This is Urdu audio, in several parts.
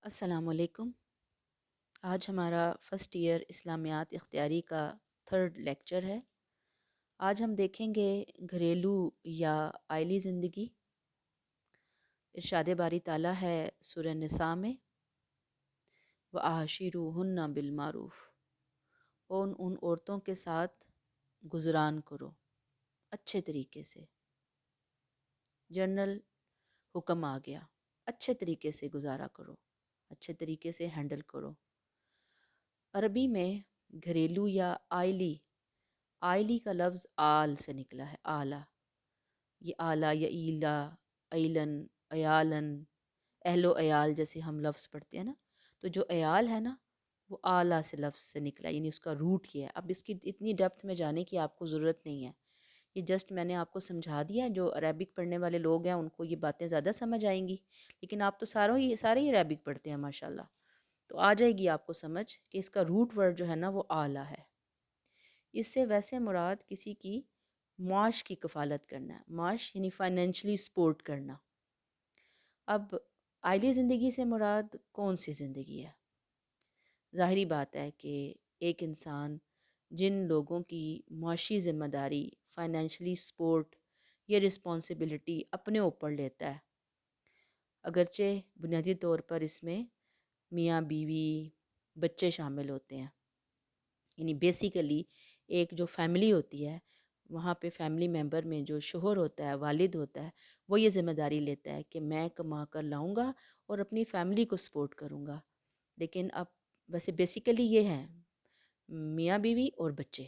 السلام علیکم۔ آج ہمارا فرسٹ ایئر اسلامیات اختیاری کا تھرڈ لیکچر ہے۔ آج ہم دیکھیں گے گھریلو یا آئلی زندگی۔ ارشاد باری تعالیٰ ہے سورہ نساء میں، وَعَاشِرُوهُنَّ بِالْمَعْرُوفِ، ان عورتوں کے ساتھ گزران کرو اچھے طریقے سے۔ جنرل حکم آ گیا، اچھے طریقے سے گزارا کرو، اچھے طریقے سے ہینڈل کرو۔ عربی میں گھریلو یا آئلی کا لفظ آل سے نکلا ہے، آلہ۔ یہ آلہ یا ایلا، ایلن، ایالن، اہل و عیال جیسے ہم لفظ پڑھتے ہیں نا، تو جو عیال ہے نا وہ آلہ سے لفظ سے نکلا، یعنی اس کا روٹ یہ ہے۔ اب اس کی اتنی ڈیپتھ میں جانے کی آپ کو ضرورت نہیں ہے، یہ جسٹ میں نے آپ کو سمجھا دیا۔ جو عربک پڑھنے والے لوگ ہیں ان کو یہ باتیں زیادہ سمجھ آئیں گی، لیکن آپ تو سارے ہی عربک پڑھتے ہیں ماشاءاللہ، تو آ جائے گی آپ کو سمجھ کہ اس کا روٹ ورڈ جو ہے نا وہ آلہ ہے۔ اس سے ویسے مراد کسی کی معاش کی کفالت کرنا ہے، معاش یعنی فائنینشلی سپورٹ کرنا۔ اب آئلی زندگی سے مراد کون سی زندگی ہے؟ ظاہری بات ہے کہ ایک انسان جن لوگوں کی معاشی ذمہ داری، فائنینشلی سپورٹ یا رسپانسبلٹی اپنے اوپر لیتا ہے، اگرچہ بنیادی طور پر اس میں میاں بیوی بچے شامل ہوتے ہیں، یعنی بیسیکلی ایک جو فیملی ہوتی ہے وہاں پہ فیملی ممبر میں جو شوہر ہوتا ہے، والد ہوتا ہے، وہ یہ ذمہ داری لیتا ہے کہ میں کما کر لاؤں گا اور اپنی فیملی کو سپورٹ کروں گا۔ لیکن اب ویسے بیسیکلی یہ ہیں میاں بیوی اور بچے،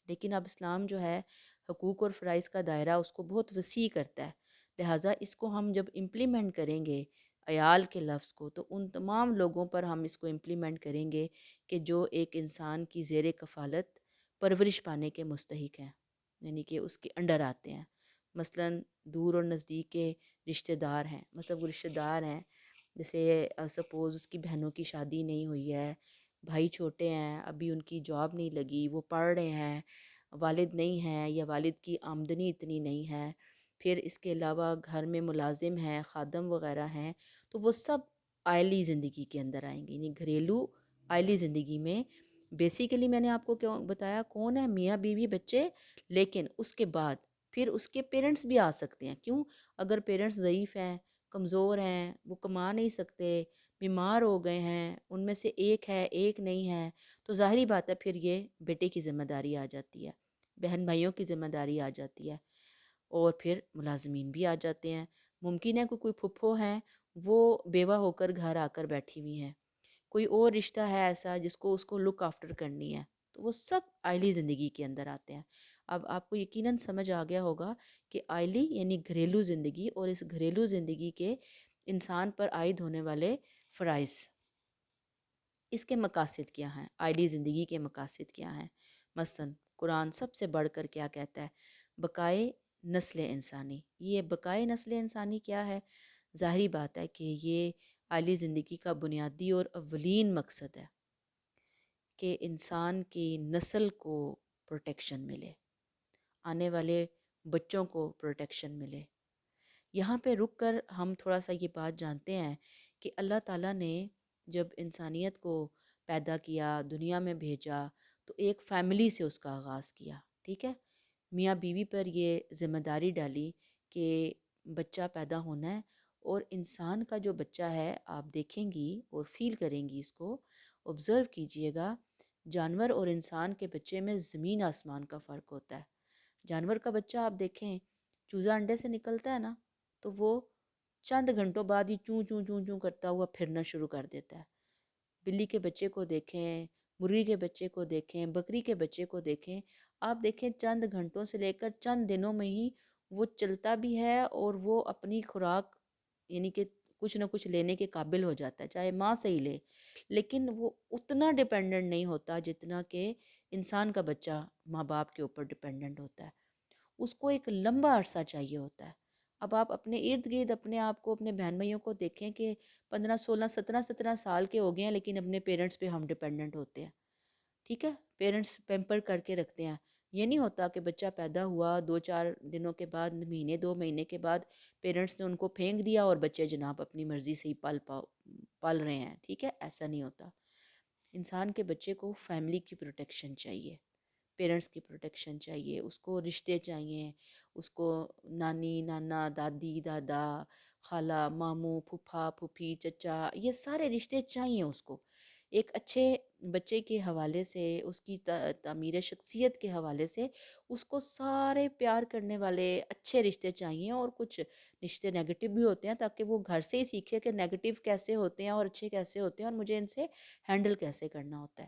لیکن اب اسلام جو ہے حقوق اور فرائض کا دائرہ اس کو بہت وسیع کرتا ہے، لہٰذا اس کو ہم جب امپلیمنٹ کریں گے عیال کے لفظ کو، تو ان تمام لوگوں پر ہم اس کو امپلیمنٹ کریں گے کہ جو ایک انسان کی زیر کفالت پرورش پانے کے مستحق ہیں، یعنی کہ اس کے انڈر آتے ہیں۔ مثلاً دور اور نزدیک کے رشتہ دار ہیں، مطلب وہ رشتہ دار ہیں جیسے سپوز اس کی بہنوں کی شادی نہیں ہوئی ہے، بھائی چھوٹے ہیں، ابھی ان کی جاب نہیں لگی، وہ پڑھ رہے ہیں، والد نہیں ہیں یا والد کی آمدنی اتنی نہیں ہے، پھر اس کے علاوہ گھر میں ملازم ہیں، خادم وغیرہ ہیں، تو وہ سب آئلی زندگی کے اندر آئیں گے۔ یعنی گھریلو آئلی زندگی میں بیسیکلی میں نے آپ کو کیوں بتایا کون ہے، میاں بیوی بچے، لیکن اس کے بعد پھر اس کے پیرنٹس بھی آ سکتے ہیں۔ کیوں؟ اگر پیرنٹس ضعیف ہیں، کمزور ہیں، وہ کما نہیں سکتے، بیمار ہو گئے ہیں، ان میں سے ایک ہے ایک نہیں ہے، تو ظاہری بات ہے پھر یہ بیٹے کی ذمہ داری آ جاتی ہے، بہن بھائیوں کی ذمہ داری آ جاتی ہے، اور پھر ملازمین بھی آ جاتے ہیں۔ ممکن ہے کہ کوئی پھپھو ہیں وہ بیوہ ہو کر گھر آ کر بیٹھی ہوئی ہیں، کوئی اور رشتہ ہے ایسا جس کو اس کو لک آفٹر کرنی ہے، تو وہ سب آئلی زندگی کے اندر آتے ہیں۔ اب آپ کو یقیناً سمجھ آ گیا ہوگا کہ آئلی یعنی گھریلو زندگی، اور اس گھریلو زندگی کے انسان پر عائد ہونے والے فرائض، اس کے مقاصد کیا ہیں، آئلی زندگی کے مقاصد کیا ہیں۔ مثلاً قرآن سب سے بڑھ کر کیا کہتا ہے؟ بقائے نسل انسانی۔ یہ بقائے نسل انسانی کیا ہے؟ ظاہری بات ہے کہ یہ آئلی زندگی کا بنیادی اور اولین مقصد ہے کہ انسان کی نسل کو پروٹیکشن ملے، آنے والے بچوں کو پروٹیکشن ملے۔ یہاں پہ رک کر ہم تھوڑا سا یہ بات جانتے ہیں کہ اللہ تعالیٰ نے جب انسانیت کو پیدا کیا، دنیا میں بھیجا، تو ایک فیملی سے اس کا آغاز کیا، ٹھیک ہے؟ میاں بیوی پر یہ ذمہ داری ڈالی کہ بچہ پیدا ہونا ہے، اور انسان کا جو بچہ ہے آپ دیکھیں گی اور فیل کریں گی، اس کو آبزرو کیجئے گا، جانور اور انسان کے بچے میں زمین آسمان کا فرق ہوتا ہے۔ جانور کا بچہ آپ دیکھیں، چوزا انڈے سے نکلتا ہے نا، تو وہ چند گھنٹوں بعد ہی چوں چوں چوں چوں کرتا ہوا پھرنا شروع کر دیتا ہے۔ بلی کے بچے کو دیکھیں، مرغی کے بچے کو دیکھیں، بکری کے بچے کو دیکھیں، آپ دیکھیں چند گھنٹوں سے لے کر چند دنوں میں ہی وہ چلتا بھی ہے، اور وہ اپنی خوراک یعنی کہ کچھ نہ کچھ لینے کے قابل ہو جاتا ہے، چاہے ماں سے ہی لے، لیکن وہ اتنا ڈیپینڈنٹ نہیں ہوتا جتنا کہ انسان کا بچہ ماں باپ کے اوپر ڈیپینڈنٹ ہوتا ہے۔ اس کو ایک لمبا عرصہ چاہیے ہوتا ہے۔ اب آپ اپنے ارد گرد اپنے آپ کو، اپنے بہن بھائیوں کو دیکھیں کہ 15 16 17 سال کے ہو گئے ہیں، لیکن اپنے پیرنٹس پہ ہم ڈیپینڈنٹ ہوتے ہیں، ٹھیک ہے؟ پیرنٹس پیمپر کر کے رکھتے ہیں، یہ نہیں ہوتا کہ بچہ پیدا ہوا 2-4 دنوں کے بعد، مہینے 2 مہینے کے بعد پیرنٹس نے ان کو پھینک دیا اور بچے جناب اپنی مرضی سے ہی پال رہے ہیں، ٹھیک ہے، ایسا نہیں ہوتا۔ انسان کے بچے کو فیملی کی پروٹیکشن چاہیے، پیرنٹس کی پروٹیکشن چاہیے، اس کو رشتے چاہیے، اس کو نانی نانا دادی دادا خالہ ماموں پھوپھا پھوپھی چچا، یہ سارے رشتے چاہیے اس کو۔ ایک اچھے بچے کے حوالے سے، اس کی تعمیر شخصیت کے حوالے سے اس کو سارے پیار کرنے والے اچھے رشتے چاہیے، اور کچھ رشتے نیگیٹو بھی ہوتے ہیں تاکہ وہ گھر سے ہی سیکھے کہ نیگیٹو کیسے ہوتے ہیں اور اچھے کیسے ہوتے ہیں، اور مجھے ان سے ہینڈل کیسے کرنا ہوتا ہے۔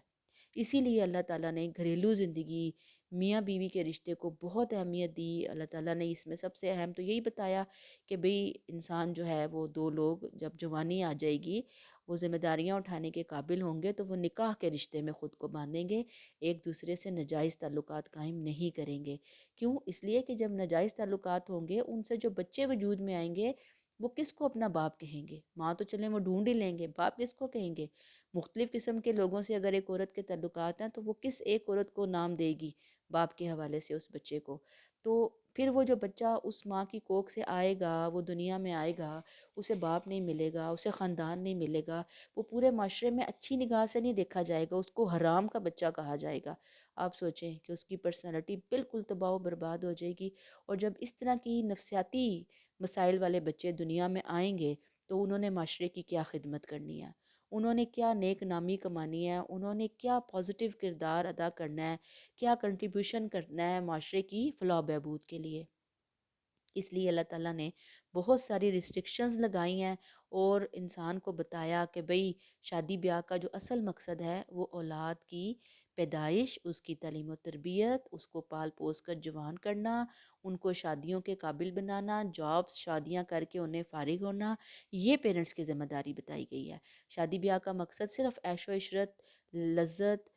اسی لیے اللہ تعالیٰ نے گھریلو زندگی، میاں بیوی کے رشتے کو بہت اہمیت دی۔ اللہ تعالیٰ نے اس میں سب سے اہم تو یہی بتایا کہ بھئی انسان جو ہے وہ دو لوگ جب جوانی آ جائے گی، وہ ذمہ داریاں اٹھانے کے قابل ہوں گے تو وہ نکاح کے رشتے میں خود کو باندھیں گے، ایک دوسرے سے ناجائز تعلقات قائم نہیں کریں گے۔ کیوں؟ اس لیے کہ جب ناجائز تعلقات ہوں گے، ان سے جو بچے وجود میں آئیں گے وہ کس کو اپنا باپ کہیں گے؟ ماں تو چلیں وہ ڈھونڈ ہی لیں گے، باپ کس کو کہیں گے؟ مختلف قسم کے لوگوں سے اگر ایک عورت کے تعلقات ہیں تو وہ کس ایک عورت کو نام دے گی باپ کے حوالے سے اس بچے کو؟ تو پھر وہ جو بچہ اس ماں کی کوکھ سے آئے گا، وہ دنیا میں آئے گا، اسے باپ نہیں ملے گا، اسے خاندان نہیں ملے گا، وہ پورے معاشرے میں اچھی نگاہ سے نہیں دیکھا جائے گا، اس کو حرام کا بچہ کہا جائے گا۔ آپ سوچیں کہ اس کی پرسنالٹی بالکل تباہ و برباد ہو جائے گی۔ اور جب اس طرح کی نفسیاتی مسائل والے بچے دنیا میں آئیں گے تو انہوں نے معاشرے کی کیا خدمت کرنی ہے؟ انہوں نے کیا نیک نامی کمانی ہے؟ انہوں نے کیا پازیٹیو کردار ادا کرنا ہے؟ کیا کنٹریبیوشن کرنا ہے معاشرے کی فلاح و بہبود کے لیے؟ اس لیے اللہ تعالیٰ نے بہت ساری ریسٹرکشنز لگائی ہیں، اور انسان کو بتایا کہ بھئی شادی بیاہ کا جو اصل مقصد ہے وہ اولاد کی پیدائش، اس کی تعلیم و تربیت، اس کو پال پوس کر جوان کرنا، ان کو شادیوں کے قابل بنانا، جابز شادیاں کر کے انہیں فارغ ہونا، یہ پیرنٹس کی ذمہ داری بتائی گئی ہے۔ شادی بیاہ کا مقصد صرف عیش و عشرت، لذت،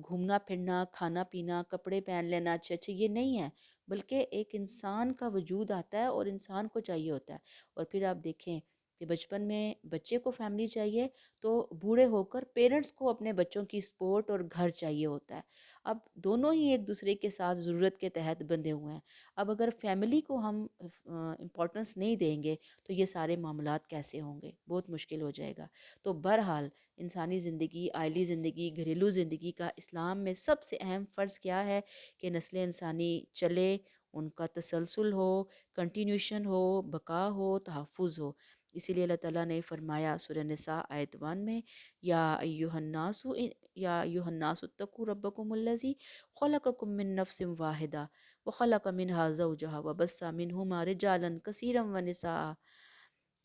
گھومنا پھرنا، کھانا پینا، کپڑے پہن لینا اچھے اچھے، یہ نہیں ہے، بلکہ ایک انسان کا وجود آتا ہے اور انسان کو چاہیے ہوتا ہے۔ اور پھر آپ دیکھیں کہ بچپن میں بچے کو فیملی چاہیے تو بوڑھے ہو کر پیرنٹس کو اپنے بچوں کی سپورٹ اور گھر چاہیے ہوتا ہے۔ اب دونوں ہی ایک دوسرے کے ساتھ ضرورت کے تحت بندھے ہوئے ہیں۔ اب اگر فیملی کو ہم امپورٹنس نہیں دیں گے تو یہ سارے معاملات کیسے ہوں گے؟ بہت مشکل ہو جائے گا۔ تو بہرحال انسانی زندگی، عائلی زندگی، گھریلو زندگی کا اسلام میں سب سے اہم فرض کیا ہے؟ کہ نسل انسانی چلے، ان کا تسلسل ہو، کنٹینیوشن ہو، بقا ہو، تحفظ ہو۔ اسی لیے اللہ تعالیٰ نے فرمایا سورہ نساء آیت 1 میں، یا ایھا الناس اتقوا ربکم الذی خلقکم من نفس واحدہ وخلق منہا زوجہا وبث منہما رجالا کثیرا ونساء۔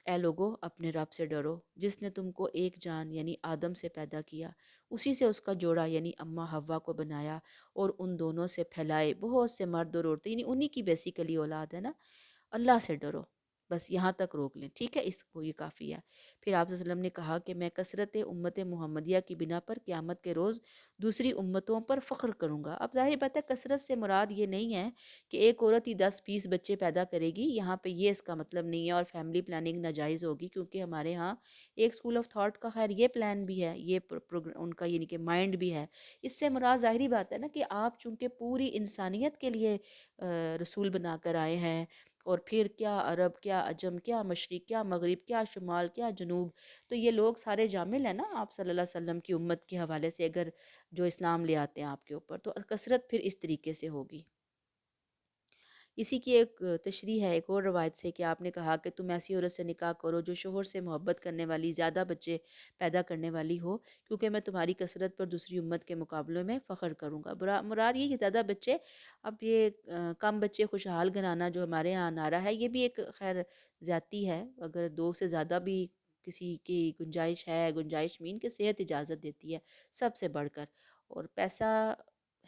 اے لوگو اپنے رب سے ڈرو جس نے تم کو ایک جان یعنی آدم سے پیدا کیا، اسی سے اس کا جوڑا یعنی اماں حوا کو بنایا، اور ان دونوں سے پھیلائے بہت سے مرد اور عورتیں، یعنی انہی کی بیسیکلی اولاد ہے نا۔ اللہ سے ڈرو، بس یہاں تک روک لیں، ٹھیک ہے، اس کو یہ کافی ہے۔ پھر آپ صلی اللہ علیہ وسلم نے کہا کہ میں کثرت امت محمدیہ کی بنا پر قیامت کے روز دوسری امتوں پر فخر کروں گا۔ اب ظاہر بات ہے کثرت سے مراد یہ نہیں ہے کہ ایک عورت ہی 10-20 بچے پیدا کرے گی، یہاں پہ یہ اس کا مطلب نہیں ہے، اور فیملی پلاننگ ناجائز ہوگی، کیونکہ ہمارے ہاں ایک اسکول آف تھاٹ کا خیر یہ پلان بھی ہے، یہ ان کا یعنی کہ مائنڈ بھی ہے۔ اس سے مراد ظاہری بات ہے نا کہ آپ چونکہ پوری انسانیت کے لیے رسول بنا کر آئے ہیں، اور پھر کیا عرب، کیا عجم، کیا مشرق، کیا مغرب، کیا شمال، کیا جنوب، تو یہ لوگ سارے جامل ہیں نا آپ صلی اللہ علیہ وسلم کی امت کے حوالے سے، اگر جو اسلام لے آتے ہیں آپ کے اوپر، تو کثرت پھر اس طریقے سے ہوگی۔ اسی کی ایک تشریح ہے ایک اور روایت سے کہ آپ نے کہا کہ تم ایسی عورت سے نکاح کرو جو شوہر سے محبت کرنے والی، زیادہ بچے پیدا کرنے والی ہو، کیونکہ میں تمہاری کثرت پر دوسری امت کے مقابلے میں فخر کروں گا۔ مراد یہ کہ زیادہ بچے، اب یہ کم بچے خوشحال گھرانہ جو ہمارے ہاں نعرہ ہے، یہ بھی ایک خیر زیادتی ہے۔ اگر 2 سے زیادہ بھی کسی کی گنجائش ہے، گنجائش مین کہ صحت اجازت دیتی ہے سب سے بڑھ کر، اور پیسہ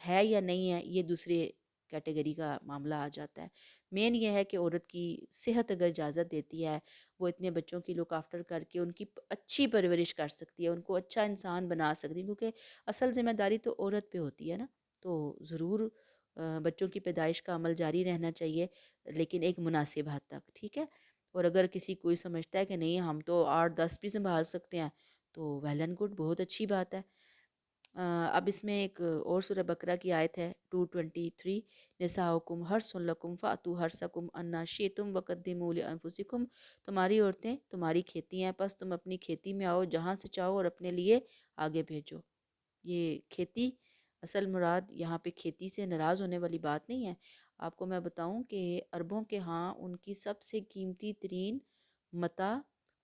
ہے یا نہیں ہے یہ دوسرے کیٹیگری کا معاملہ آ جاتا ہے۔ مین یہ ہے کہ عورت کی صحت اگر اجازت دیتی ہے، وہ اتنے بچوں کی لک آفٹر کر کے ان کی اچھی پرورش کر سکتی ہے، ان کو اچھا انسان بنا سکتی ہے، کیونکہ اصل ذمہ داری تو عورت پہ ہوتی ہے نا۔ تو ضرور بچوں کی پیدائش کا عمل جاری رہنا چاہیے، لیکن ایک مناسب حد تک، ٹھیک ہے۔ اور اگر کسی کوئی سمجھتا ہے کہ نہیں ہم تو 8-10 بھی سنبھال سکتے ہیں، تو ویل اینڈ گڈ، بہت اچھی بات ہے۔ اب اس میں ایک اور سورہ بقرہ کی آیت ہے 223، نساؤکم حرث لکم فأتوا حرثکم انا شئتم وقدموا لانفسکم، تمہاری عورتیں تمہاری کھیتی ہیں، پس تم اپنی کھیتی میں آؤ جہاں سے چاہو اور اپنے لیے آگے بھیجو۔ یہ کھیتی، اصل مراد یہاں پہ کھیتی سے ناراض ہونے والی بات نہیں ہے۔ آپ کو میں بتاؤں کہ عربوں کے ہاں ان کی سب سے قیمتی ترین متاع،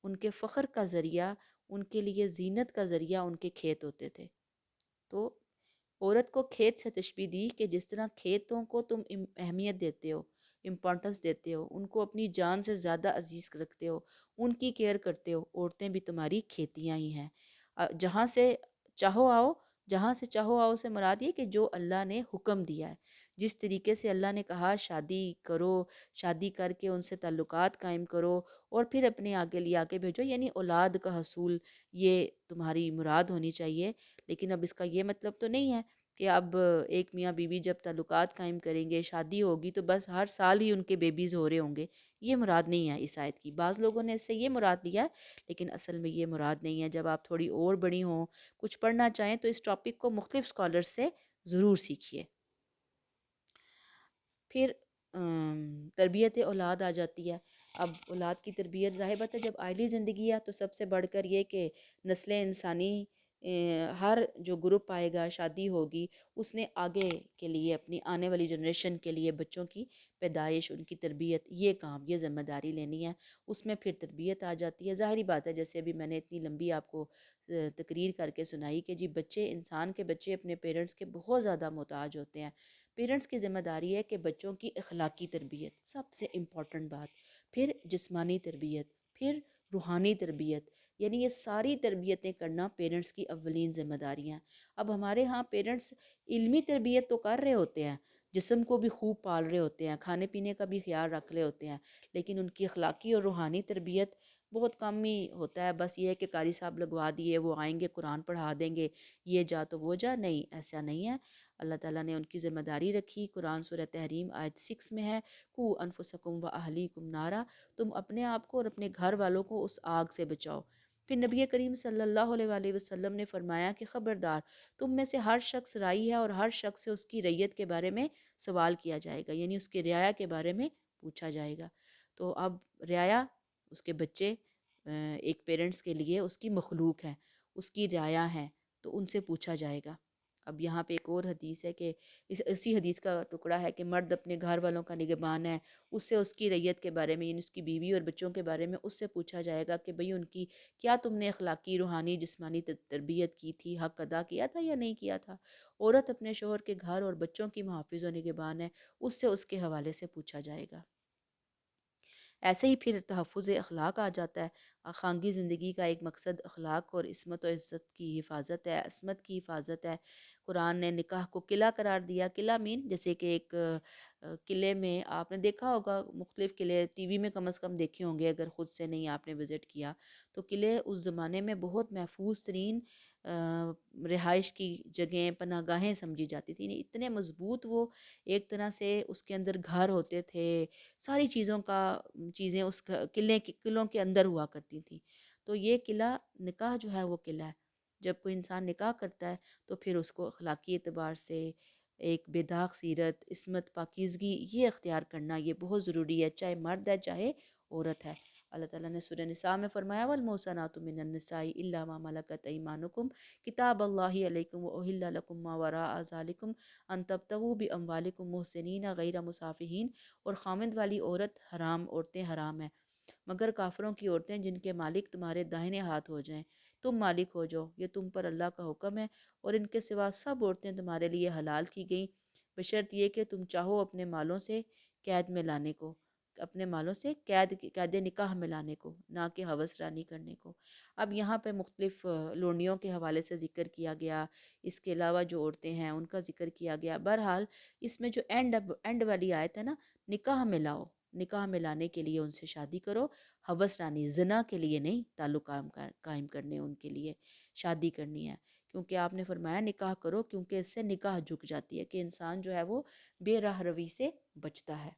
ان کے فخر کا ذریعہ، ان کے لیے زینت کا ذریعہ ان کے کھیت ہوتے تھے۔ تو عورت کو کھیت سے تشبیہ دی کہ جس طرح کھیتوں کو تم اہمیت دیتے ہو، امپورٹنس دیتے ہو، ان کو اپنی جان سے زیادہ عزیز رکھتے ہو، ان کی کیئر کرتے ہو، عورتیں بھی تمہاری کھیتیاں ہی ہیں۔ جہاں سے چاہو آؤ، جہاں سے چاہو آؤ سے مراد یہ کہ جو اللہ نے حکم دیا ہے، جس طریقے سے اللہ نے کہا شادی کرو، شادی کر کے ان سے تعلقات قائم کرو اور پھر اپنے آگے لے آگے بھیجو، یعنی اولاد کا حصول یہ تمہاری مراد ہونی چاہیے۔ لیکن اب اس کا یہ مطلب تو نہیں ہے کہ اب ایک میاں بیوی جب تعلقات قائم کریں گے، شادی ہوگی تو بس ہر سال ہی ان کے بیبیز ہو رہے ہوں گے، یہ مراد نہیں ہے اس آیت کی۔ بعض لوگوں نے اس سے یہ مراد لیا ہے، لیکن اصل میں یہ مراد نہیں ہے۔ جب آپ تھوڑی اور بڑی ہوں، کچھ پڑھنا چاہیں تو اس ٹاپک کو مختلف اسکالرز سے ضرور سیکھیے۔ پھر تربیت اولاد آ جاتی ہے۔ اب اولاد کی تربیت ظاہر بات ہے جب آئلی زندگی ہے تو سب سے بڑھ کر یہ کہ نسل انسانی ہر جو گروپ آئے گا، شادی ہوگی، اس نے آگے کے لیے اپنی آنے والی جنریشن کے لیے بچوں کی پیدائش، ان کی تربیت، یہ کام، یہ ذمہ داری لینی ہے۔ اس میں پھر تربیت آ جاتی ہے۔ ظاہری بات ہے جیسے ابھی میں نے اتنی لمبی آپ کو تقریر کر کے سنائی کہ جی بچے، انسان کے بچے اپنے پیرنٹس کے بہت زیادہ محتاج ہوتے ہیں۔ پیرنٹس کی ذمہ داری ہے کہ بچوں کی اخلاقی تربیت سب سے امپورٹنٹ بات، پھر جسمانی تربیت، پھر روحانی تربیت، یعنی یہ ساری تربیتیں کرنا پیرنٹس کی اولین ذمہ داریاں ہیں۔ اب ہمارے ہاں پیرنٹس علمی تربیت تو کر رہے ہوتے ہیں، جسم کو بھی خوب پال رہے ہوتے ہیں، کھانے پینے کا بھی خیال رکھ رہے ہوتے ہیں، لیکن ان کی اخلاقی اور روحانی تربیت بہت کم ہی ہوتا ہے۔ بس یہ ہے کہ قاری صاحب لگوا دیے، وہ آئیں گے قرآن پڑھا دیں گے، یہ جا تو وہ جا، نہیں، ایسا نہیں ہے۔ اللہ تعالیٰ نے ان کی ذمہ داری رکھی۔ قرآن سورہ تحریم آیت 6 میں ہے، قُوا أَنفُسَكُمْ وَأَهْلِيكُمْ نَارًا، تم اپنے آپ کو اور اپنے گھر والوں کو اس آگ سے بچاؤ۔ پھر نبی کریم صلی اللہ علیہ وآلہ وسلم نے فرمایا کہ خبردار، تم میں سے ہر شخص رائی ہے اور ہر شخص سے اس کی رعیت کے بارے میں سوال کیا جائے گا، یعنی اس کی رعایا کے بارے میں پوچھا جائے گا۔ تو اب رعایا، اس کے بچے ایک پیرنٹس کے لیے اس کی مخلوق ہے، اس کی رعایا ہیں، تو ان سے پوچھا جائے گا۔ اب یہاں پہ ایک اور حدیث ہے کہ اسی حدیث کا ٹکڑا ہے کہ مرد اپنے گھر والوں کا نگہبان ہے، اس سے اس کی رعیت کے بارے میں، یعنی اس کی بیوی اور بچوں کے بارے میں اس سے پوچھا جائے گا کہ بھئی ان کی کیا تم نے اخلاقی، روحانی، جسمانی تربیت کی تھی، حق ادا کیا تھا یا نہیں کیا تھا۔ عورت اپنے شوہر کے گھر اور بچوں کی محافظ و نگہبان ہے، اس سے اس کے حوالے سے پوچھا جائے گا۔ ایسے ہی پھر تحفظ اخلاق آ جاتا ہے۔ خانگی زندگی کا ایک مقصد اخلاق اور عصمت و عزت کی حفاظت ہے، عصمت کی حفاظت ہے۔ قرآن نے نکاح کو قلعہ قرار دیا۔ قلعہ مین جیسے کہ ایک قلعے میں آپ نے دیکھا ہوگا، مختلف قلعے ٹی وی میں کم از کم دیکھے ہوں گے، اگر خود سے نہیں آپ نے وزٹ کیا تو قلعے اس زمانے میں بہت محفوظ ترین رہائش کی جگہیں، پناہ گاہیں سمجھی جاتی تھیں، اتنے مضبوط وہ ایک طرح سے اس کے اندر گھر ہوتے تھے، ساری چیزیں اس قلعوں کے اندر ہوا کرتی تھیں۔ تو یہ قلعہ، نکاح جو ہے وہ قلعہ ہے۔ جب کوئی انسان نکاح کرتا ہے تو پھر اس کو اخلاقی اعتبار سے ایک بے داغ سیرت، عصمت، پاکیزگی یہ اختیار کرنا یہ بہت ضروری ہے، چاہے مرد ہے چاہے عورت ہے۔ اللہ تعالیٰ نے سورہ نساء میں فرمایا وَالْمُحْصَنَاتُ مِنَ النِّسَاءِ إِلَّا مَا مَلَكَتْ أَيْمَانُكُمْ كِتَابَ اللَّهِ عَلَيْكُمْ وَأُحِلَّ لَكُمْ مَا وَرَاءَ ذَلِكُمْ أَن تَبْتَغُوا بِأَمْوَالِكُمْ مُحْصِنِينَ غَيْرَ مُسَافِحِينَ، اور خامند والی عورتیں حرام ہیں مگر کافروں کی عورتیں جن کے مالک تمہارے داہنے ہاتھ ہو جائیں، تم مالک ہو جاؤ، یہ تم پر اللہ کا حکم ہے، اور ان کے سوا سب عورتیں تمہارے لیے حلال کی گئیں بشرط یہ کہ تم چاہو اپنے مالوں سے قید میں لانے کو، اپنے مالوں سے قید نکاح میں لانے کو، نہ کہ ہوس رانی کرنے کو۔ اب یہاں پہ مختلف لونڈیوں کے حوالے سے ذکر کیا گیا، اس کے علاوہ جو عورتیں ہیں ان کا ذکر کیا گیا۔ بہرحال اس میں جو اینڈ والی آیت ہے نا، نکاح میں لاؤ، نکاح میں لانے کے لیے ان سے شادی کرو، ہوس رانی، زنا کے لیے نہیں، تعلق قائم کرنے ان کے لیے شادی کرنی ہے، کیونکہ آپ نے فرمایا نکاح کرو، کیونکہ اس سے نکاح جھک جاتی ہے کہ انسان جو ہے وہ بے راہ روی سے بچتا ہے۔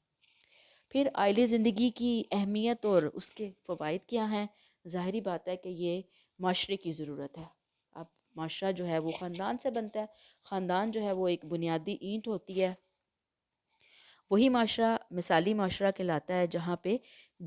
پھر عائلی زندگی کی اہمیت اور اس کے فوائد کیا ہیں؟ ظاہری بات ہے کہ یہ معاشرے کی ضرورت ہے۔ اب معاشرہ جو ہے وہ خاندان سے بنتا ہے، خاندان جو ہے وہ ایک بنیادی اینٹ ہوتی ہے، وہی معاشرہ مثالی معاشرہ کہلاتا ہے جہاں پہ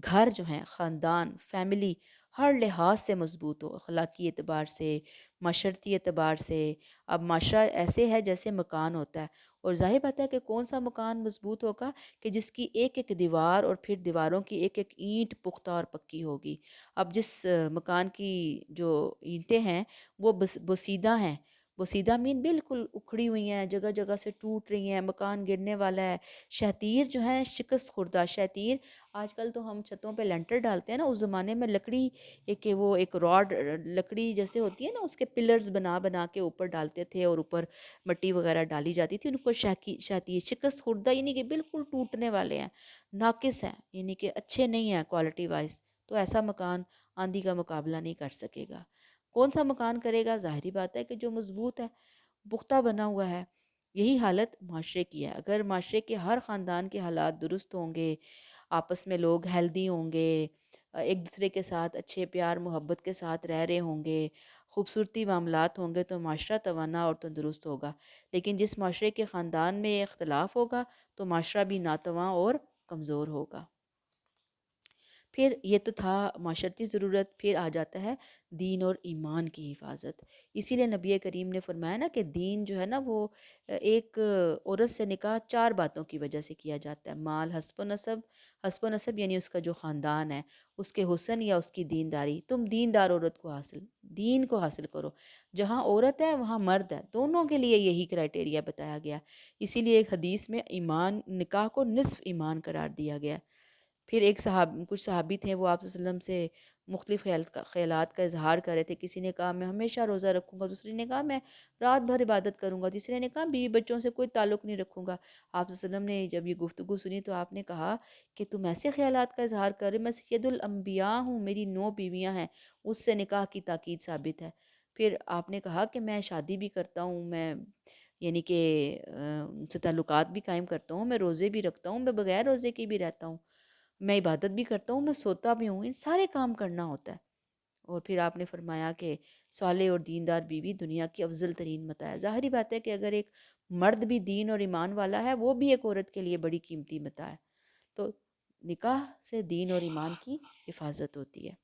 گھر جو ہیں، خاندان، فیملی ہر لحاظ سے مضبوط ہو، اخلاقی اعتبار سے، معاشرتی اعتبار سے۔ اب معاشرہ ایسے ہے جیسے مکان ہوتا ہے، اور ظاہر بات ہے کہ کون سا مکان مضبوط ہوگا کہ جس کی ایک ایک دیوار اور پھر دیواروں کی ایک ایک اینٹ پختہ اور پکی ہوگی۔ اب جس مکان کی جو اینٹیں ہیں وہ بسیدہ ہیں، بسیدہ مین بالکل اکھڑی ہوئی ہیں، جگہ جگہ سے ٹوٹ رہی ہیں، مکان گرنے والا ہے، شتیر جو ہیں شکست خوردہ شتیر۔ آج کل تو ہم چھتوں پہ لینٹر ڈالتے ہیں نا، اس زمانے میں لکڑی ایک راڈ لکڑی جیسے ہوتی ہے نا، اس کے پلرز بنا بنا کے اوپر ڈالتے تھے اور اوپر مٹی وغیرہ ڈالی جاتی تھی، ان کو شتیر شکست خوردہ یعنی کہ بالکل ٹوٹنے والے ہیں، ناقص ہیں، یعنی کہ اچھے نہیں ہیں کوالٹی وائز۔ تو ایسا مکان آندھی کا مقابلہ نہیں کر سکے گا۔ کون سا مکان کرے گا؟ ظاہری بات ہے کہ جو مضبوط ہے، پختہ بنا ہوا ہے۔ یہی حالت معاشرے کی ہے۔ اگر معاشرے کے ہر خاندان کے حالات درست ہوں گے، آپس میں لوگ ہیلدی ہوں گے، ایک دوسرے کے ساتھ اچھے پیار محبت کے ساتھ رہ رہے ہوں گے، خوبصورتی معاملات ہوں گے، تو معاشرہ توانا اور تندرست ہوگا۔ لیکن جس معاشرے کے خاندان میں اختلاف ہوگا تو معاشرہ بھی ناتواں اور کمزور ہوگا۔ پھر یہ تو تھا معاشرتی ضرورت، پھر آ جاتا ہے دین اور ایمان کی حفاظت۔ اسی لیے نبی کریم نے فرمایا نا کہ دین جو ہے نا وہ ایک عورت سے نکاح 4 باتوں کی وجہ سے کیا جاتا ہے: مال، حسب و نسب یعنی اس کا جو خاندان ہے، اس کے حسن یا اس کی دینداری۔ تم دیندار عورت کو دین کو حاصل کرو۔ جہاں عورت ہے وہاں مرد ہے، دونوں کے لیے یہی کرائٹیریا بتایا گیا۔ اسی لیے ایک حدیث میں نکاح کو نصف ایمان قرار دیا گیا۔ پھر کچھ صحابی تھے، وہ آپ صلی اللہ علیہ وسلم سے مختلف خیالات کا اظہار کر رہے تھے۔ کسی نے کہا میں ہمیشہ روزہ رکھوں گا، دوسری نے کہا میں رات بھر عبادت کروں گا، تیسرے نے کہا بیوی بچوں سے کوئی تعلق نہیں رکھوں گا۔ آپ صلی اللہ علیہ وسلم نے جب یہ گفتگو سنی تو آپ نے کہا کہ تم ایسے خیالات کا اظہار کر رہے، میں سید الانبیاء ہوں، میری 9 بیویاں ہیں، اس سے نکاح کی تاکید ثابت ہے۔ پھر آپ نے کہا کہ میں شادی بھی کرتا ہوں، میں یعنی کہ ان سے تعلقات بھی قائم کرتا ہوں، میں روزے بھی رکھتا ہوں، میں بغیر روزے کی بھی رہتا ہوں، میں عبادت بھی کرتا ہوں، میں سوتا بھی ہوں، ان سارے کام کرنا ہوتا ہے۔ اور پھر آپ نے فرمایا کہ صالح اور دیندار بیوی دنیا کی افضل ترین متاع ہے۔ ظاہری بات ہے کہ اگر ایک مرد بھی دین اور ایمان والا ہے، وہ بھی ایک عورت کے لیے بڑی قیمتی متاع ہے۔ تو نکاح سے دین اور ایمان کی حفاظت ہوتی ہے۔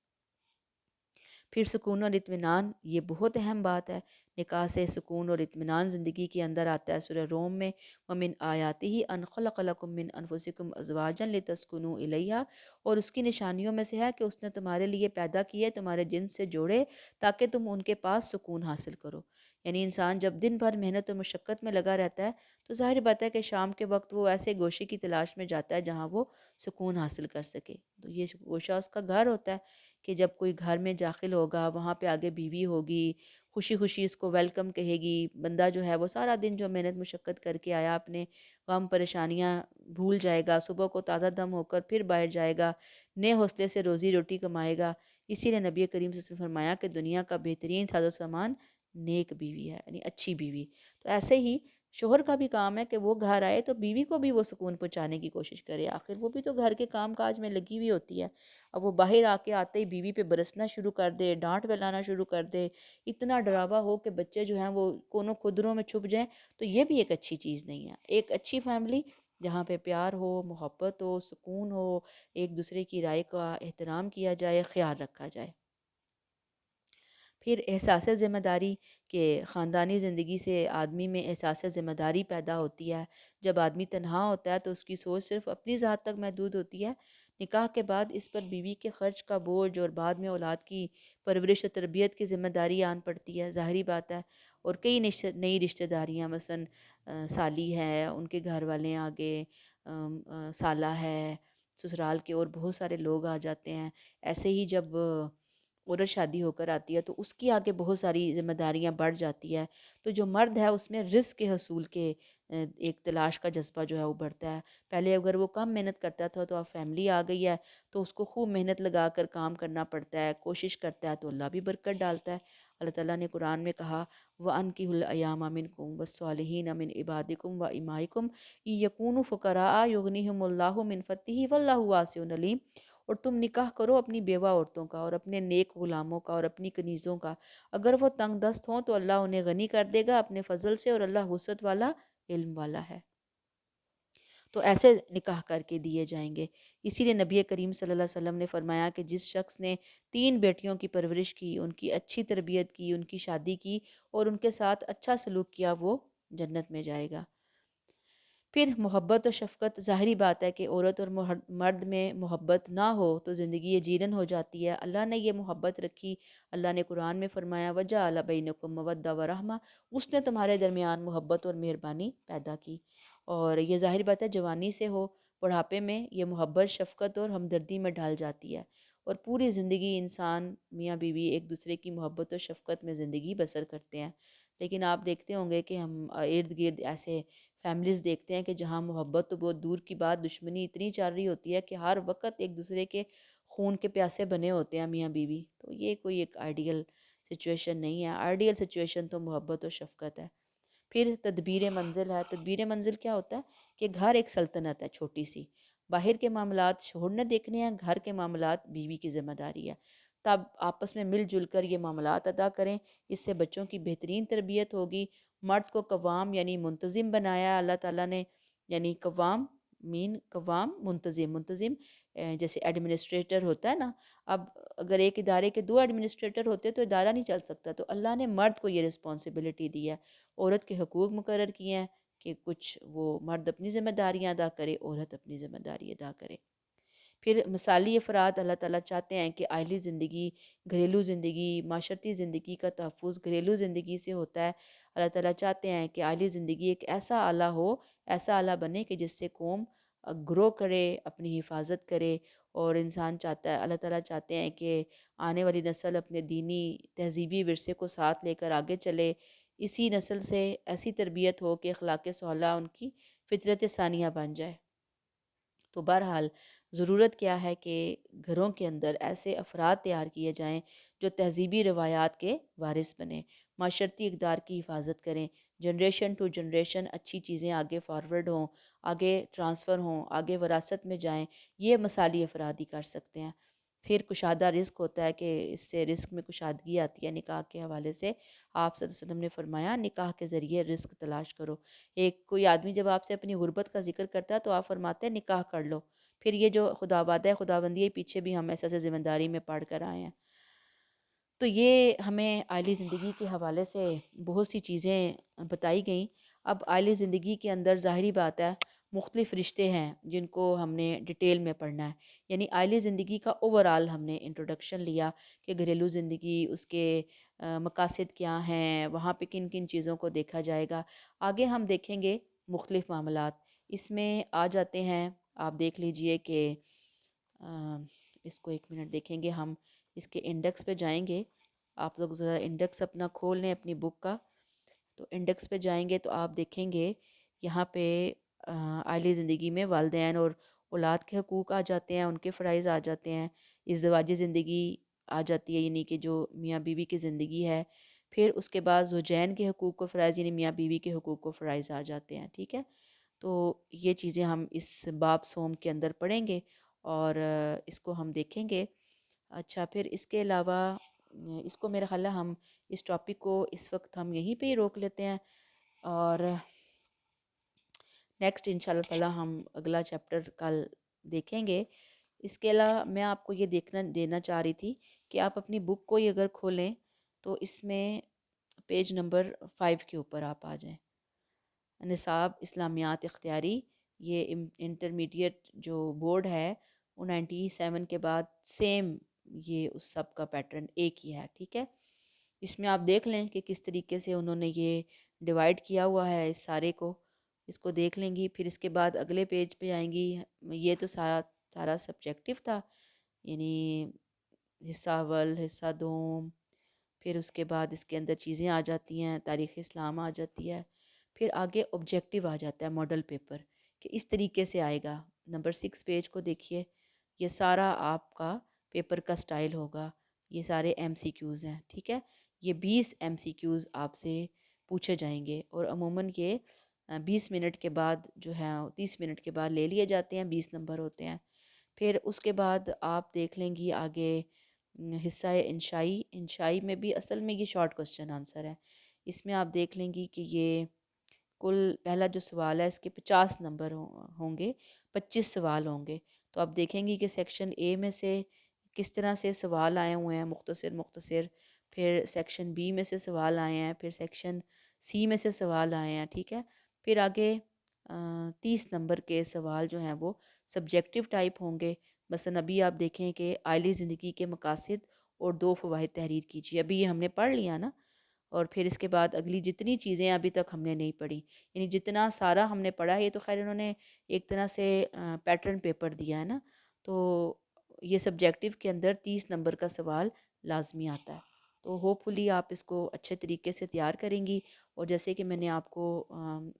پھر سکون اور اطمینان، یہ بہت اہم بات ہے۔ نکاح سے سکون اور اطمینان زندگی کے اندر آتا ہے۔ سورہ روم میں وَمِنْ آیَاتِهِ أَنْ خَلَقَ لَكُم مِّنْ أَنفُسِكُمْ أَزْوَاجًا لِتَسْكُنُوا إِلَيْهَا، اور اس کی نشانیوں میں سے ہے کہ اس نے تمہارے لیے پیدا کیے تمہارے جنس سے جوڑے تاکہ تم ان کے پاس سکون حاصل کرو۔ یعنی انسان جب دن بھر محنت و مشقت میں لگا رہتا ہے تو ظاہر بات ہے کہ شام کے وقت وہ ایسے گوشے کی تلاش میں جاتا ہے جہاں وہ سکون حاصل کر سکے۔ تو یہ گوشہ اس کا گھر ہوتا ہے کہ جب کوئی گھر میں داخل ہوگا، وہاں پہ آگے بیوی ہوگی، خوشی خوشی اس کو ویلکم کہے گی۔ بندہ جو ہے وہ سارا دن جو محنت مشقت کر کے آیا، اپنے غم پریشانیاں بھول جائے گا، صبح کو تازہ دم ہو کر پھر باہر جائے گا، نئے حوصلے سے روزی روٹی کمائے گا۔ اسی لیے نبی کریم صلی اللہ علیہ وسلم نے فرمایا کہ دنیا کا بہترین ساز و سامان نیک بیوی ہے، یعنی اچھی بیوی۔ تو ایسے ہی شوہر کا بھی کام ہے کہ وہ گھر آئے تو بیوی کو بھی وہ سکون پہنچانے کی کوشش کرے، آخر وہ بھی تو گھر کے کام کاج میں لگی ہوئی ہوتی ہے۔ اب وہ باہر آتے ہی بیوی پہ برسنا شروع کر دے، ڈانٹ پھیلانا شروع کر دے، اتنا ڈراوا ہو کہ بچے جو ہیں وہ کونوں خدروں میں چھپ جائیں، تو یہ بھی ایک اچھی چیز نہیں ہے۔ ایک اچھی فیملی جہاں پہ پیار ہو، محبت ہو، سکون ہو، ایک دوسرے کی رائے کا احترام کیا جائے، خیال رکھا جائے۔ پھر احساس ذمہ داری، کہ خاندانی زندگی سے آدمی میں احساس ذمہ داری پیدا ہوتی ہے۔ جب آدمی تنہا ہوتا ہے تو اس کی سوچ صرف اپنی ذات تک محدود ہوتی ہے۔ نکاح کے بعد اس پر بیوی کے خرچ کا بوجھ اور بعد میں اولاد کی پرورش و تربیت کی ذمہ داری آن پڑتی ہے، ظاہری بات ہے۔ اور کئی نئی رشتہ داریاں، مثلا سالی ہے، ان کے گھر والے آگے، سالہ ہے، سسرال کے اور بہت سارے لوگ آ جاتے ہیں۔ ایسے ہی جب عورت شادی ہو کر آتی ہے تو اس کی آگے بہت ساری ذمہ داریاں بڑھ جاتی ہے۔ تو جو مرد ہے اس میں رزق کے حصول کے ایک تلاش کا جذبہ جو ہے وہ بڑھتا ہے۔ پہلے اگر وہ کم محنت کرتا تھا تو اب فیملی آ گئی ہے تو اس کو خوب محنت لگا کر کام کرنا پڑتا ہے، کوشش کرتا ہے، تو اللہ بھی برکت ڈالتا ہے۔ اللہ تعالیٰ نے قرآن میں کہا وَأَنكِحُوا الْأَيَامَ مِنكُمْ وَالصَّالِحِينَ مِنْ عِبَادِكُمْ وَإِمَائِكُمْ إِن يَكُونُوا فُقَرَاءَ يُغْنِهِمُ اللَّهُ مِنْ فَضْلِهِ وَاللَّهُ وَاسِعٌ عَلِيمٌ۔ اور تم نکاح کرو اپنی بیوہ عورتوں کا اور اپنے نیک غلاموں کا اور اپنی کنیزوں کا، اگر وہ تنگ دست ہوں تو اللہ انہیں غنی کر دے گا اپنے فضل سے، اور اللہ وسعت والا علم والا ہے۔ تو ایسے نکاح کر کے دیے جائیں گے۔ اسی لیے نبی کریم صلی اللہ علیہ وسلم نے فرمایا کہ جس شخص نے 3 بیٹیوں کی پرورش کی، ان کی اچھی تربیت کی، ان کی شادی کی اور ان کے ساتھ اچھا سلوک کیا، وہ جنت میں جائے گا۔ پھر محبت و شفقت، ظاہری بات ہے کہ عورت اور مرد میں محبت نہ ہو تو زندگی یہ جیرن ہو جاتی ہے۔ اللہ نے یہ محبت رکھی، اللہ نے قرآن میں فرمایا وَجَعَلَ بَيْنَكُم مَّوَدَّةً وَرَحْمَةً، اس نے تمہارے درمیان محبت اور مہربانی پیدا کی۔ اور یہ ظاہر بات ہے جوانی سے ہو، بڑھاپے میں یہ محبت، شفقت اور ہمدردی میں ڈھال جاتی ہے، اور پوری زندگی انسان میاں بیوی ایک دوسرے کی محبت و شفقت میں زندگی بسر کرتے ہیں۔ لیکن آپ دیکھتے ہوں گے کہ ہم ارد گرد ایسے فیملیز دیکھتے ہیں کہ جہاں محبت تو بہت دور کی بات، دشمنی اتنی چل رہی ہوتی ہے کہ ہر وقت ایک دوسرے کے خون کے پیاسے بنے ہوتے ہیں میاں بیوی۔ تو یہ کوئی ایک آئیڈیل سچویشن نہیں ہے۔ آئیڈیل سچویشن تو محبت و شفقت ہے۔ پھر تدبیر منزل ہے۔ تدبیر منزل کیا ہوتا ہے کہ گھر ایک سلطنت ہے چھوٹی سی، باہر کے معاملات شوہر نے دیکھنے ہیں، گھر کے معاملات بیوی کی ذمہ داری ہے۔ تب آپس میں مل جل کر یہ معاملات ادا کریں، اس سے بچوں کی بہترین تربیت ہوگی۔ مرد کو قوام یعنی منتظم بنایا ہے اللہ تعالیٰ نے، یعنی قوام منتظم جیسے ایڈمنسٹریٹر ہوتا ہے نا۔ اب اگر ایک ادارے کے 2 ایڈمنسٹریٹر ہوتے تو ادارہ نہیں چل سکتا، تو اللہ نے مرد کو یہ رسپانسبلٹی دی ہے، عورت کے حقوق مقرر کیے ہیں کہ کچھ وہ مرد اپنی ذمہ داریاں ادا کرے، عورت اپنی ذمہ داری ادا کرے۔ پھر مثالی افراد، اللہ تعالیٰ چاہتے ہیں کہ عائلی زندگی، گھریلو زندگی، معاشرتی زندگی کا تحفظ گھریلو زندگی سے ہوتا ہے۔ اللہ تعالیٰ چاہتے ہیں کہ عائلی زندگی ایک ایسا آلہ ہو، ایسا آلہ بنے کہ جس سے قوم گرو کرے، اپنی حفاظت کرے، اور انسان چاہتا ہے، اللہ تعالیٰ چاہتے ہیں کہ آنے والی نسل اپنے دینی تہذیبی ورثے کو ساتھ لے کر آگے چلے، اسی نسل سے ایسی تربیت ہو کہ اخلاق صالحہ ان کی فطرت ثانیہ بن جائے۔ تو بہرحال ضرورت کیا ہے کہ گھروں کے اندر ایسے افراد تیار کیے جائیں جو تہذیبی روایات کے وارث بنیں، معاشرتی اقدار کی حفاظت کریں، جنریشن ٹو جنریشن اچھی چیزیں آگے فارورڈ ہوں، آگے ٹرانسفر ہوں، آگے وراثت میں جائیں۔ یہ مثالی افراد ہی کر سکتے ہیں۔ پھر کشادہ رزق ہوتا ہے کہ اس سے رزق میں کشادگی آتی ہے نکاح کے حوالے سے۔ آپ صلی اللہ علیہ وسلم نے فرمایا نکاح کے ذریعے رزق تلاش کرو۔ کوئی آدمی جب آپ سے اپنی غربت کا ذکر کرتا ہے تو آپ فرماتے ہیں نکاح کر لو۔ پھر یہ جو خداواد ہے، خداوندی پیچھے بھی ہم ایسے ذمہ داری میں پڑھ کر آئے ہیں۔ تو یہ ہمیں عائلی زندگی کے حوالے سے بہت سی چیزیں بتائی گئیں۔ اب عائلی زندگی کے اندر ظاہری بات ہے مختلف رشتے ہیں جن کو ہم نے ڈیٹیل میں پڑھنا ہے، یعنی عائلی زندگی کا اوورآل ہم نے انٹروڈکشن لیا کہ گھریلو زندگی، اس کے مقاصد کیا ہیں، وہاں پہ کن کن چیزوں کو دیکھا جائے گا۔ آگے ہم دیکھیں گے مختلف معاملات، اس میں آ جاتے ہیں، آپ دیکھ لیجئے کہ اس کو 1 منٹ دیکھیں گے ہم، اس کے انڈیکس پہ جائیں گے۔ آپ لوگ ذرا انڈیکس اپنا کھول لیں اپنی بک کا، تو انڈیکس پہ جائیں گے تو آپ دیکھیں گے یہاں پہ عائلی زندگی میں والدین اور اولاد کے حقوق آ جاتے ہیں، ان کے فرائض آ جاتے ہیں، ازدواجی زندگی آ جاتی ہے یعنی کہ جو میاں بیوی کی زندگی ہے، پھر اس کے بعد زوجین کے حقوق و فرائض یعنی میاں بیوی کے حقوق و فرائض آ جاتے ہیں، ٹھیک ہے۔ تو یہ چیزیں ہم اس باب سوم کے اندر پڑھیں گے اور اس کو ہم دیکھیں گے۔ اچھا، پھر اس کے علاوہ اس کو میرا خیال ہے ہم اس ٹاپک کو اس وقت ہم یہیں پہ ہی روک لیتے ہیں، اور نیکسٹ انشاءاللہ تعالی ہم اگلا چیپٹر کل دیکھیں گے۔ اس کے علاوہ میں آپ کو یہ دینا چاہ رہی تھی کہ آپ اپنی بک کو ہی اگر کھولیں تو اس میں پیج نمبر 5 کے اوپر آپ آ جائیں، نصاب اسلامیات اختیاری، یہ انٹرمیڈیٹ جو بورڈ ہے وہ 97 کے بعد سیم یہ اس سب کا پیٹرن ایک ہی ہے، ٹھیک ہے۔ اس میں آپ دیکھ لیں کہ کس طریقے سے انہوں نے یہ ڈیوائیڈ کیا ہوا ہے اس سارے کو، اس کو دیکھ لیں گی۔ پھر اس کے بعد اگلے پیج پہ آئیں گی، یہ تو سارا سبجیکٹو تھا، یعنی حصہ اول، حصہ دوم، پھر اس کے بعد اس کے اندر چیزیں آ جاتی ہیں، تاریخ اسلام آ جاتی ہے، پھر آگے آبجیکٹیو آ جاتا ہے ماڈل پیپر کہ اس طریقے سے آئے گا۔ نمبر 6 پیج کو دیکھیے، یہ سارا آپ کا پیپر کا سٹائل ہوگا، یہ سارے ایم سی کیوز ہیں، ٹھیک ہے۔ یہ 20 ایم سی کیوز آپ سے پوچھے جائیں گے، اور عموماً یہ 20 منٹ کے بعد جو ہے 30 منٹ کے بعد لے لیے جاتے ہیں، 20 نمبر ہوتے ہیں۔ پھر اس کے بعد آپ دیکھ لیں گی آگے حصہ انشائی. انشائی میں بھی اصل میں یہ شارٹ کوسچن آنسر ہے. اس میں آپ دیکھ لیں گی کہ یہ کل پہلا جو سوال ہے اس کے 50 نمبر ہوں گے، 25 سوال ہوں گے. تو آپ دیکھیں گی کہ سیکشن اے میں سے کس طرح سے سوال آئے ہوئے ہیں مختصر مختصر، پھر سیکشن بی میں سے سوال آئے ہیں، پھر سیکشن سی میں سے سوال آئے ہیں. ٹھیک ہے. پھر آگے 30 نمبر کے سوال جو ہیں وہ سبجیکٹیو ٹائپ ہوں گے. مثلا ابھی آپ دیکھیں کہ آئلی زندگی کے مقاصد اور 2 فوائد تحریر کیجیے. ابھی یہ ہم نے پڑھ لیا نا. اور پھر اس کے بعد اگلی جتنی چیزیں ابھی تک ہم نے نہیں پڑھی، یعنی جتنا سارا ہم نے پڑھا ہے، یہ تو خیر انہوں نے ایک طرح سے پیٹرن پیپر دیا ہے نا. تو یہ سبجیکٹیو کے اندر 30 نمبر کا سوال لازمی آتا ہے. تو ہوپ فلی آپ اس کو اچھے طریقے سے تیار کریں گی. اور جیسے کہ میں نے آپ کو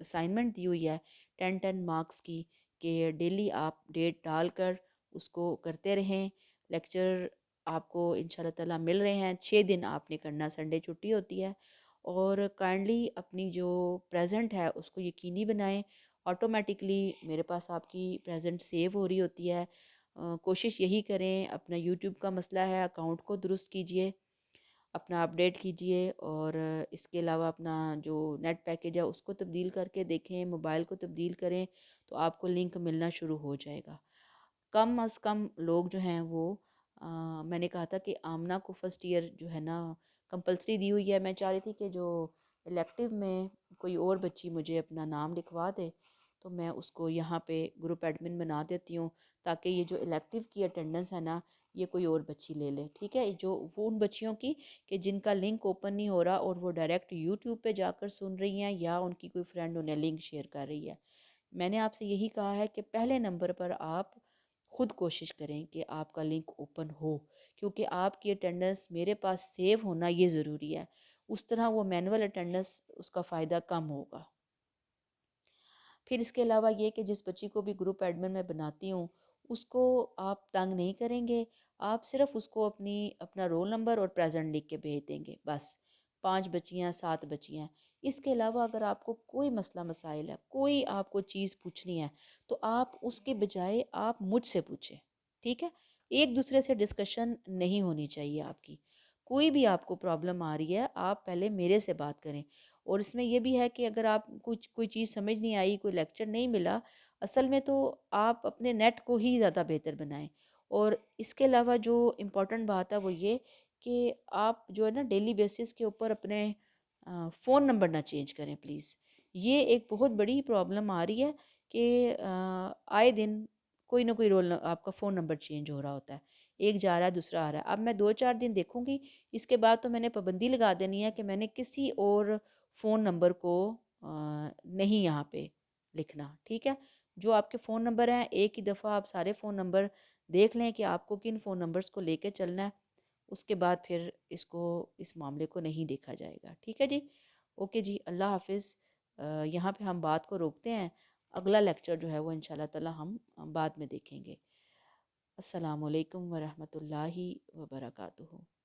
اسائنمنٹ دی ہوئی ہے 10 مارکس کی، کہ ڈیلی آپ ڈیٹ ڈال کر اس کو کرتے رہیں. لیکچر آپ کو انشاءاللہ تعالیٰ مل رہے ہیں، 6 دن آپ نے کرنا، سنڈے چھٹی ہوتی ہے. اور کائنڈلی اپنی جو پریزنٹ ہے اس کو یقینی بنائیں. آٹومیٹکلی میرے پاس آپ کی پریزنٹ سیو ہو رہی ہوتی ہے. کوشش یہی کریں، اپنا یوٹیوب کا مسئلہ ہے اکاؤنٹ کو درست کیجئے، اپنا اپڈیٹ کیجئے، اور اس کے علاوہ اپنا جو نیٹ پیکیج ہے اس کو تبدیل کر کے دیکھیں، موبائل کو تبدیل کریں تو آپ کو لنک ملنا شروع ہو جائے گا. کم از کم لوگ جو ہیں وہ میں نے کہا تھا کہ آمنہ کو فرسٹ ایئر جو ہے نا کمپلسری دی ہوئی ہے. میں چاہ رہی تھی کہ جو الیکٹیو میں کوئی اور بچی مجھے اپنا نام لکھوا دے تو میں اس کو یہاں پہ گروپ ایڈمن بنا دیتی ہوں، تاکہ یہ جو الیکٹیو کی اٹینڈنس ہے نا یہ کوئی اور بچی لے لے. ٹھیک ہے. جو وہ ان بچیوں کی کہ جن کا لنک اوپن نہیں ہو رہا اور وہ ڈائریکٹ یوٹیوب پہ جا کر سن رہی ہیں، یا ان کی کوئی فرینڈ انہیں لنک شیئر کر رہی ہے. میں نے آپ سے یہی کہا ہے کہ پہلے نمبر پر آپ خود کوشش کریں کہ آپ کا لنک اوپن ہو، کیونکہ آپ کی اٹینڈنس میرے پاس سیو ہونا یہ ضروری ہے. اس طرح وہ مینول اٹینڈنس اس کا فائدہ کم ہوگا. پھر اس کے علاوہ یہ کہ جس بچی کو بھی گروپ ایڈمن میں بناتی ہوں اس کو آپ تنگ نہیں کریں گے. آپ صرف اس کو اپنا رول نمبر اور پریزنٹ لکھ کے بھیج دیں گے بس. 5 بچیاں 7 بچیاں. اس کے علاوہ اگر آپ کو کوئی مسئلہ مسائل ہے، کوئی آپ کو چیز پوچھنی ہے، تو آپ اس کے بجائے آپ مجھ سے پوچھیں. ٹھیک ہے. ایک دوسرے سے ڈسکشن نہیں ہونی چاہیے آپ کی. کوئی بھی آپ کو پرابلم آ رہی ہے آپ پہلے میرے سے بات کریں. اور اس میں یہ بھی ہے کہ اگر آپ کوئی چیز سمجھ نہیں آئی، کوئی لیکچر نہیں ملا، اصل میں تو آپ اپنے نیٹ کو ہی زیادہ بہتر بنائیں. اور اس کے علاوہ جو امپورٹنٹ بات ہے وہ یہ کہ آپ جو ہے نا ڈیلی بیسس کے اوپر اپنے فون نمبر نہ چینج کریں پلیز. یہ ایک بہت بڑی پرابلم آ رہی ہے کہ آئے دن کوئی نہ کوئی آپ کا فون نمبر چینج ہو رہا ہوتا ہے، ایک جا رہا ہے دوسرا آ رہا ہے. اب میں 2-4 دن دیکھوں گی، اس کے بعد تو میں نے پابندی لگا دینی ہے کہ میں نے کسی اور فون نمبر کو نہیں یہاں پہ لکھنا. ٹھیک ہے. جو آپ کے فون نمبر ہیں ایک ہی دفعہ آپ سارے فون نمبر دیکھ لیں کہ آپ کو کن فون نمبرز کو لے کے چلنا ہے. اس کے بعد پھر اس معاملے کو نہیں دیکھا جائے گا. ٹھیک ہے جی. اوکے جی. اللہ حافظ. یہاں پہ ہم بات کو روکتے ہیں. اگلا لیکچر جو ہے وہ انشاءاللہ تعالی ہم بعد میں دیکھیں گے. السلام علیکم ورحمۃ اللہ وبرکاتہ.